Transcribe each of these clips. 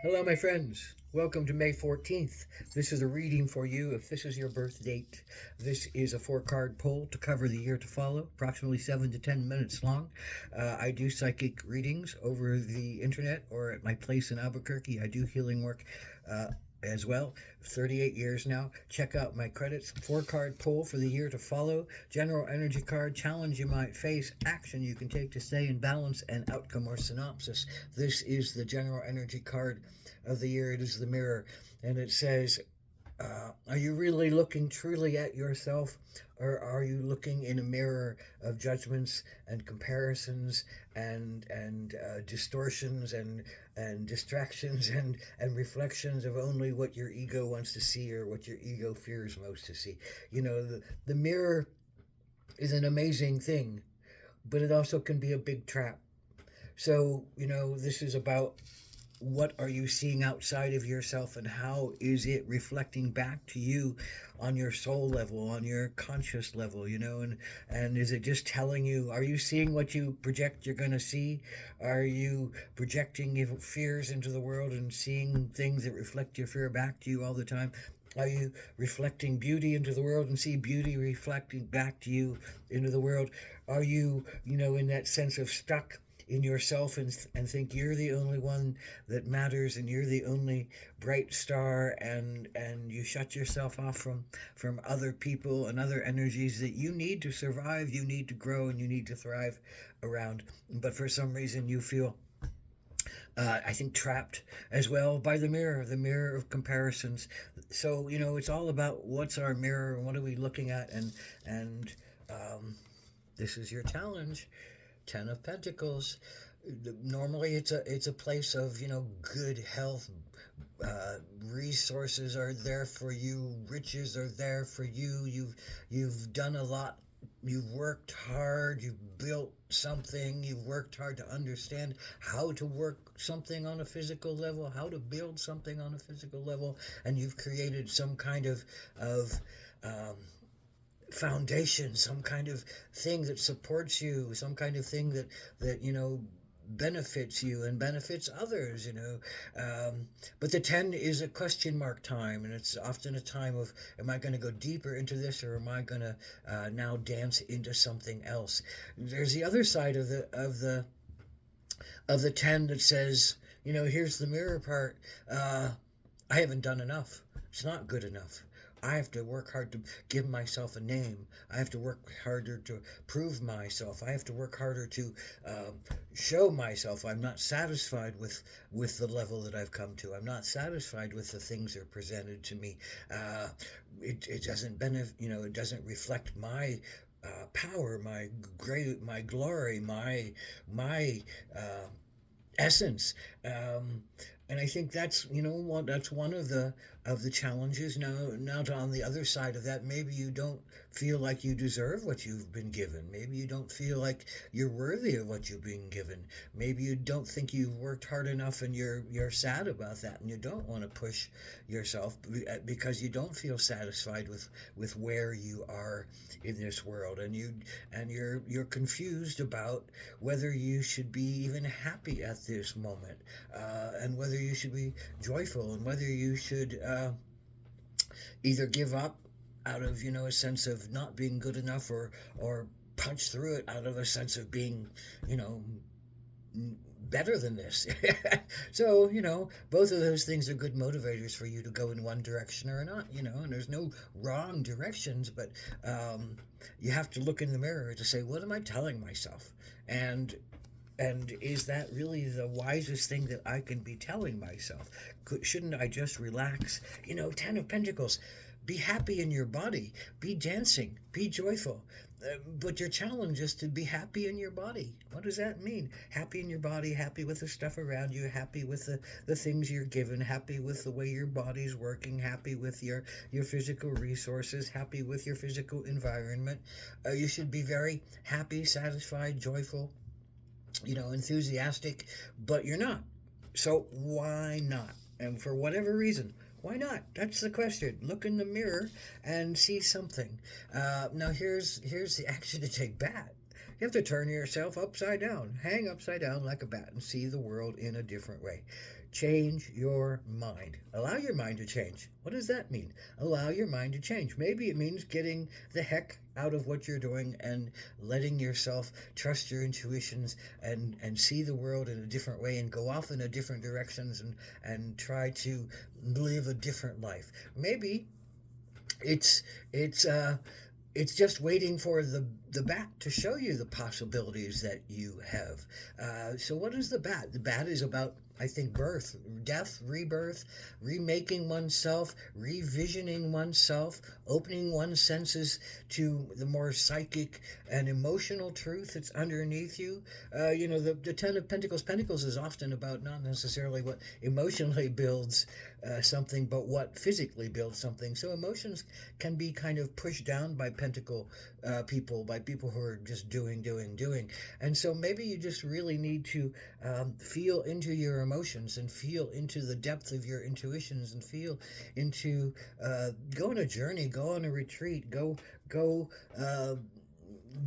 Hello, my friends. Welcome to May 14th. This is a reading for you if this is your birth date. This is a four-card pull to cover the year to follow, approximately 7 to 10 minutes long. I do psychic readings over the internet or at my place in Albuquerque. I do healing work as well. 38 years now. Check out my credits. Four-card pull for the year to follow. General energy card, challenge you might face, action you can take to stay in balance, and outcome or synopsis. This is the general energy card of the year. It is the mirror, and it says, are you really looking truly at yourself, or are you looking in a mirror of judgments and comparisons and distortions and distractions and reflections of only what your ego wants to see or what your ego fears most to see? The mirror is an amazing thing, but it also can be a big trap. So, this is about what are you seeing outside of yourself and how is it reflecting back to you on your soul level, on your conscious level, and is it just telling you, are you seeing what you project you're going to see? Are you projecting your fears into the world and seeing things that reflect your fear back to you all the time? Are you reflecting beauty into the world and see beauty reflecting back to you into the world? Are you, in that sense of stuck in yourself and think you're the only one that matters and you're the only bright star, and you shut yourself off from other people and other energies that you need to survive, you need to grow, and you need to thrive around? But for some reason you feel I think trapped as well by the mirror of comparisons. So it's all about what's our mirror and what are we looking at, and this is your challenge. Ten of Pentacles. Normally, it's a place of good health. Resources are there for you. Riches are there for you. You've done a lot. You've worked hard. You've built something. You've worked hard to understand how to work something on a physical level, how to build something on a physical level, and you've created some kind of um, foundation, some kind of thing that supports you, some kind of thing that benefits you and benefits others. But the 10 is a question mark time, and it's often a time of, am I going to go deeper into this, or am I going to now dance into something else? There's the other side of the 10 that says, here's the mirror part. I haven't done enough. It's not good enough. I have to work hard to give myself a name. I have to work harder to prove myself. I have to work harder to show myself. I'm not satisfied with the level that I've come to. I'm not satisfied with the things that are presented to me. It doesn't it doesn't reflect my power, my glory, my essence. Um, and I think that's that's one of the challenges. Now on the other side of that, maybe you don't feel like you deserve what you've been given. Maybe you don't feel like you're worthy of what you've been given. Maybe you don't think you've worked hard enough, and you're sad about that, and you don't want to push yourself because you don't feel satisfied with where you are in this world, and you're confused about whether you should be even happy at this moment, and whether you should be joyful, and whether you should either give up out of a sense of not being good enough, or punch through it out of a sense of being you know better than this. So both of those things are good motivators for you to go in one direction or not. And there's no wrong directions, but you have to look in the mirror to say, what am I telling myself, and is that really the wisest thing that I can be telling myself? Shouldn't I just relax? 10 of Pentacles. Be happy in your body. Be dancing. Be joyful. But your challenge is to be happy in your body. What does that mean? Happy in your body, happy with the stuff around you, happy with the things you're given, happy with the way your body's working, happy with your physical resources, happy with your physical environment. You should be very happy, satisfied, joyful, enthusiastic, but you're not. So why not? And for whatever reason, why not? That's the question. Look in the mirror and see something. Now here's the action to take back. You have to turn yourself upside down, hang upside down like a bat, and see the world in a different way. Change your mind. Allow your mind to change. What does that mean? Allow your mind to change. Maybe it means getting the heck out of what you're doing and letting yourself trust your intuitions and see the world in a different way and go off in a different directions and try to live a different life. Maybe it's it's uh it's just waiting for the bat to show you the possibilities that you have. So what is the bat? The bat is about, I think, birth, death, rebirth, remaking oneself, revisioning oneself, opening one's senses to the more psychic and emotional truth that's underneath you. The Ten of Pentacles. Pentacles is often about not necessarily what emotionally builds something, but what physically builds something. So emotions can be kind of pushed down by Pentacle people, by people who are just doing, doing, doing. And so maybe you just really need to feel into your emotions and feel into the depth of your intuitions and feel into go on a journey, go on a retreat, go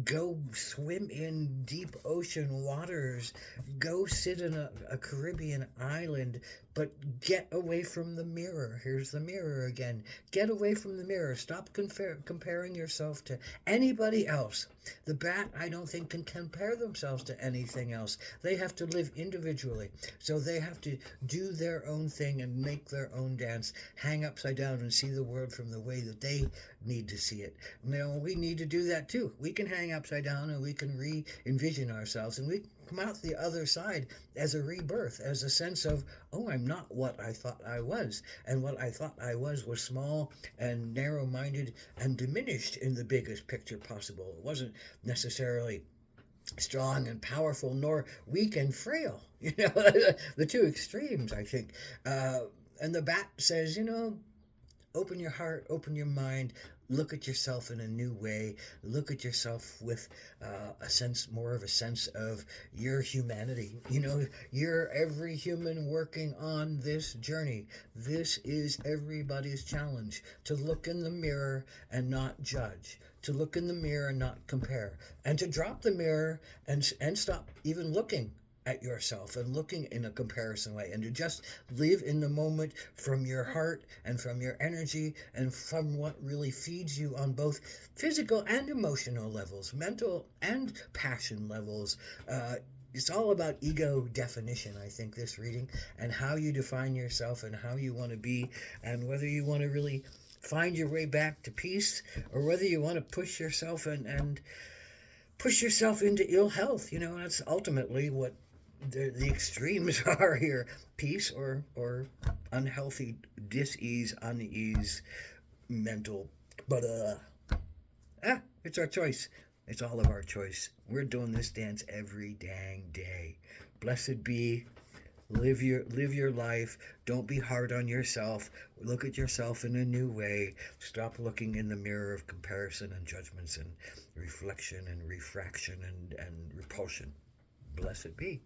go swim in deep ocean waters, go sit in a Caribbean island, but get away from the mirror. Here's the mirror again. Get away from the mirror. Stop comparing yourself to anybody else. The bat, I don't think, can compare themselves to anything else. They have to live individually. So they have to do their own thing and make their own dance, hang upside down and see the world from the way that they need to see it. Now, we need to do that too. We can hang upside down and we can re-envision ourselves and we come out the other side as a rebirth, as a sense of, oh, I'm not what I thought I was. And what I thought I was small and narrow-minded and diminished in the biggest picture possible. It wasn't necessarily strong and powerful, nor weak and frail. The two extremes, I think. And the bat says, open your heart, open your mind, look at yourself in a new way, look at yourself with more of a sense of your humanity. You're every human working on this journey. This is everybody's challenge, to look in the mirror and not judge, to look in the mirror and not compare, and to drop the mirror and stop even looking at yourself and looking in a comparison way, and to just live in the moment from your heart and from your energy and from what really feeds you on both physical and emotional levels, mental and passion levels. It's all about ego definition, I think, this reading, and how you define yourself and how you want to be, and whether you want to really find your way back to peace or whether you want to push yourself and push yourself into ill health. That's ultimately what the extremes are here: peace or unhealthy dis-ease, unease, mental. But it's our choice. It's all of our choice. We're doing this dance every dang day. Blessed be. Live your life. Don't be hard on yourself. Look at yourself in a new way. Stop looking in the mirror of comparison and judgments and reflection and refraction and repulsion. Blessed be.